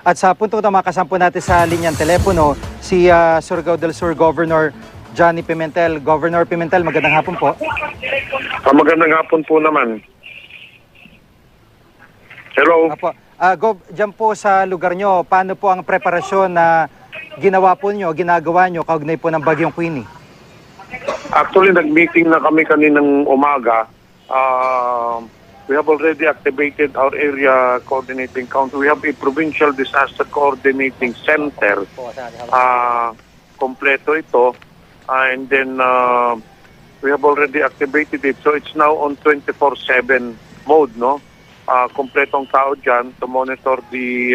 At sa punto ito, makasampo natin sa linyang telepono si Surigao del Sur Governor Johnny Pimentel. Governor Pimentel, magandang hapon po. Magandang hapon po naman. Hello. Apo. Gov, dyan po sa lugar nyo, paano po ang preparasyon na ginawa po nyo, ginagawa nyo kaugnay po ng Bagyong Queenie? Actually, nag-meeting na kami kaninang umaga. We have already activated our area coordinating council. We have a provincial disaster coordinating center. Kompleto ito. And then we have already activated it. So it's now on 24/7 mode, no? Kompletong tao dyan to monitor the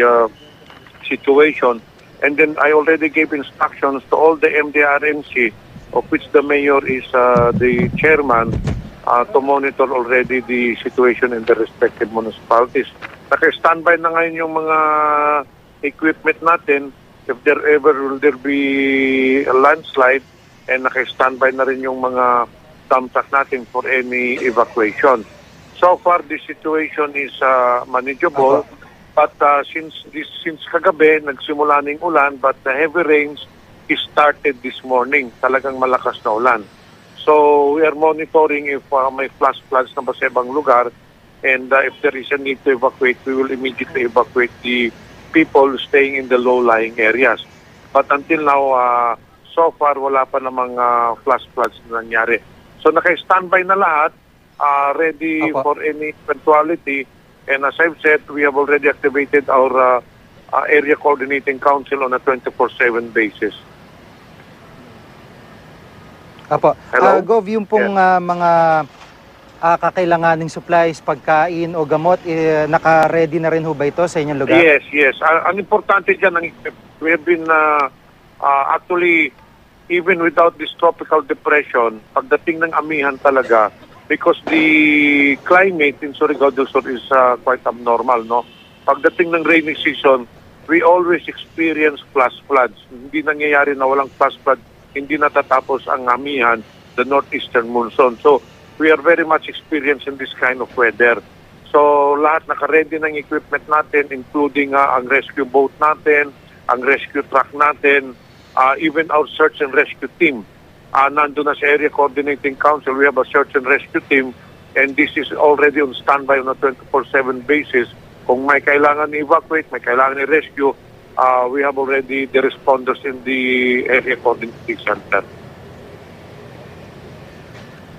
situation. And then I already gave instructions to all the MDRMC, of which the mayor is the chairman, to monitor already the situation in the respective municipalities. Naka-standby na ngayon yung mga equipment natin. If there ever will there be a landslide, and naka-standby na rin yung mga dump truck natin for any evacuation. So far, the situation is manageable. But since kagabi, nagsimula ng ulan, but the heavy rains started this morning. Talagang malakas na ulan. So we are monitoring if may flash floods na ba sa ibang lugar, and if there is a need to evacuate, we will immediately evacuate the people staying in the low-lying areas. But until now, so far, wala pa namang flash floods na nangyari. So naka-standby na lahat, ready for any eventuality. And as I've said, we have already activated our area coordinating council on a 24/7 basis. Apo. Gov, yung pong mga kakailanganing supplies, pagkain o gamot, naka-ready na rin ho ba ito sa inyong lugar? Yes. Ang importante dyan, we have been actually, even without this tropical depression, pagdating ng amihan talaga, because the climate in Surigao del Sur is quite abnormal, no? Pagdating ng rainy season, we always experience flash floods. Hindi nangyayari na walang flash flood, hindi natatapos ang amihan, the northeastern monsoon. So, we are very much experienced in this kind of weather. So, lahat naka-ready ng equipment natin, including ang rescue boat natin, ang rescue truck natin, even our search and rescue team. Nandun na sa Area Coordinating Council, we have a search and rescue team, and this is already on standby on a 24/7 basis. Kung may kailangan i-evacuate, may kailangan i-rescue, we have already the responders in the Area Coordinating Center.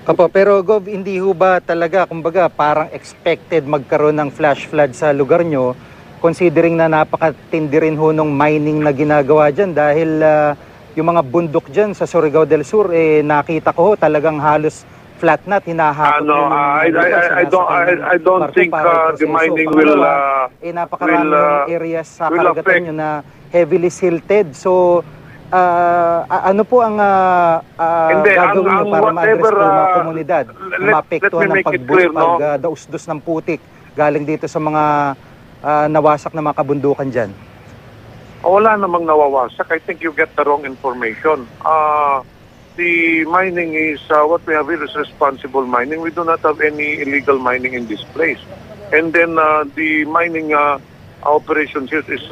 Opo, pero Gov, hindi ho ba talaga, kumbaga, parang expected magkaroon ng flash flood sa lugar nyo, considering na napakatindi rin ho nung mining na ginagawa dyan dahil yung mga bundok dyan sa Surigao del Sur, nakita ko ho, talagang halos flat na, hinahakot. I don't think the mining will napakaraming areas sa karagatan nyo na heavily silted. So, ano po ang gagawin nyo para ma-address po yung mga komunidad na maapektuhan ng pagdausdos ng putik galing dito sa mga nawasak na mga kabundukan dyan? Wala namang nawawasak. I think you get the wrong information. The mining is what we have here is responsible mining. We do not have any illegal mining in this place. And then the mining operations here is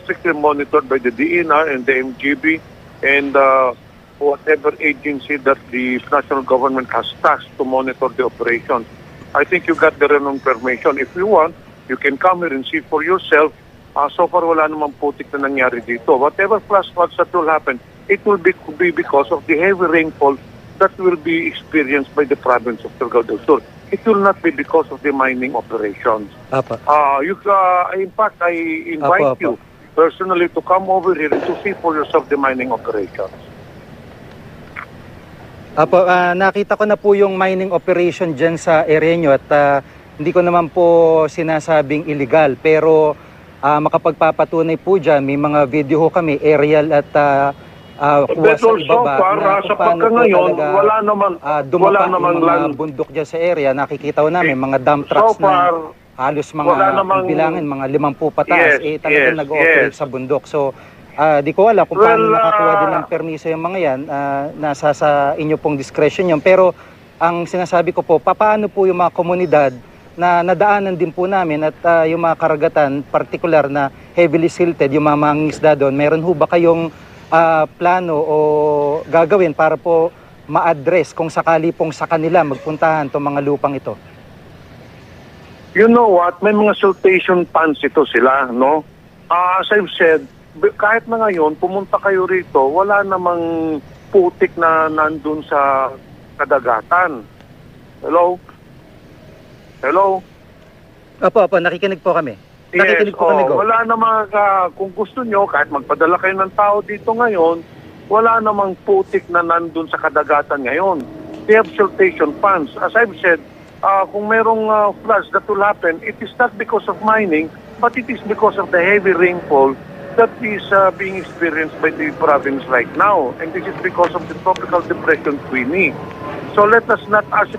strictly monitored by the DNR and the MGB and whatever agency that the national government has tasked to monitor the operations. I think you got the wrong information. If you want, you can come here and see for yourself. So far, wala namang putik na nangyari dito. Whatever flash floods that will happen, it will be because of the heavy rainfall that will be experienced by the province of Surigao del Sur. It will not be because of the mining operations. In fact, I invite you personally to come over here to see for yourself the mining operations. Nakita ko na po yung mining operation dyan sa area nyo at hindi ko naman po sinasabing illegal, pero makapagpapatunay po dyan, may mga video ho kami, aerial at kuha sa ibaba. Sa pagka-ngayon, wala naman mga bundok dyan sa area, nakikita ko namin mga dump trucks na halos mga bilangin, mga 50 pataas, talagang nag-ooperate sa bundok. So, di ko alam kung paano nakakuha din ng permiso yung mga yan, nasa sa inyo pong discretion yun. Pero, ang sinasabi ko po, paano po yung mga komunidad na nadaanan din po namin at yung mga karagatan, particular na heavily silted yung mga mangingisda doon, meron ho ba kayong plano o gagawin para po ma-address kung sakali pong sa kanila magpuntahan itong mga lupang ito? You know what? May mga siltation ponds ito sila, no? As I've said, kahit na ngayon, pumunta kayo rito, wala namang putik na nandun sa kadagatan. Hello? Hello? Opo, nakikinig po kami. Nakikinig po kami, Go. Wala namang, kung gusto nyo, kahit magpadala kayo ng tao dito ngayon, wala namang putik na nandun sa kadagatan ngayon. They have siltation ponds. As I've said, kung merong floods that will happen, it is not because of mining, but it is because of the heavy rainfall that is being experienced by the province right now. And this is because of the tropical depression Queenie. So let us not ask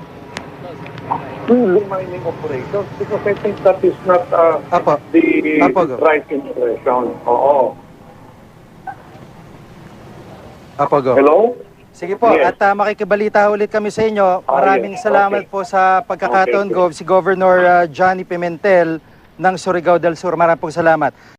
really mining operations because I think that is not the right impression. Oo. Go. Hello? Sige po, Yes. at makikibalita ulit kami sa inyo. Maraming yes. salamat Okay. po sa pagkakataon, Okay. si Governor Johnny Pimentel ng Surigao del Sur. Maraming pong salamat.